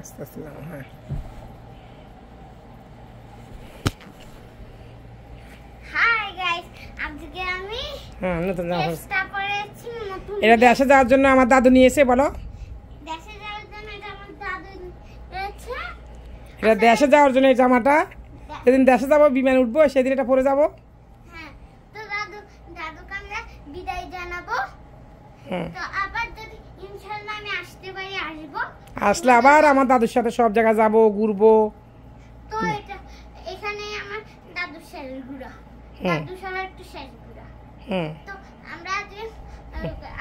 আস্তে আস্তে নাও। হ্যাঁ হাই গাইস, আজকে আমি নতুন জামা চেষ্টা করেছি নতুন এটা দেশে যাওয়ার জন্য আমার দাদু নিয়েছে। বলো দেশে যাওয়ার জন্য এটা আমার দাদু এনেছে। এটা দেশে যাওয়ার জন্য এই জামাটা, যেদিন দেশে যাবো বিমানে উঠবো সেদিন এটা পরে যাবো। হ্যাঁ, তো দাদুকে আমরা বিদায় জানাবো। তো আবার যদি ইনশাআল্লাহ আমি আসতে পারি আসবো। আসলে আবার আমার দাদুর সাথে সব জায়গায় যাবো, ঘুরবো। তো এটা এখানে আমার দাদুর শেষের ঘুরা, দাদু সবার একটু শেষ ঘুরা। তো আমরা আজকে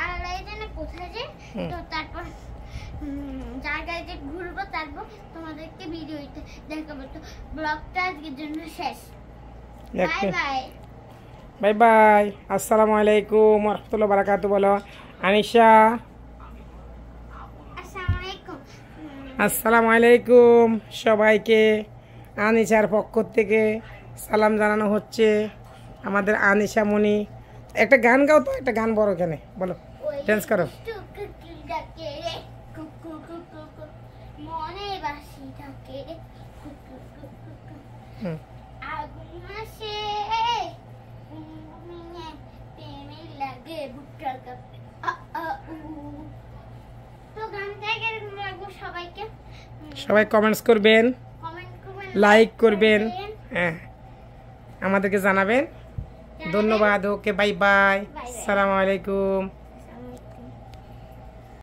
আলাদা জানে কোথায় যাই, তো তারপর জায়গায় যে ঘুরবো তারপর তোমাদেরকে ভিডিওতে দেখাবো। তো ব্লগটা আজকের জন্য শেষ। Bye bye. Bye bye. আসসালামু আলাইকুম ওয়া রাহমাতুল্লাহি ওয়া বারাকাতুহু। বলো আনিশা। আসসালামু আলাইকুম। আসসালামু আলাইকুম। সবাইকে আনিশার পক্ষ থেকে সালাম জানানো হচ্ছে। আমাদের আনিশা মনি একটা গান গাও তো, একটা গান বড় এখানে বলো, ডান্স করো। মনে বাসি থাকে আগুন আসে প্রেমে লাগে বুকটা কাঁপে। তো গানটা কিরকম লাগবে সবাইকে সবাই কমেন্টস করবেন, কমেন্ট করবেন, লাইক করবেন, হ্যাঁ আমাদেরকে জানাবেন। ধন্যবাদ। Okay bye bye. আসসালামু আলাইকুম।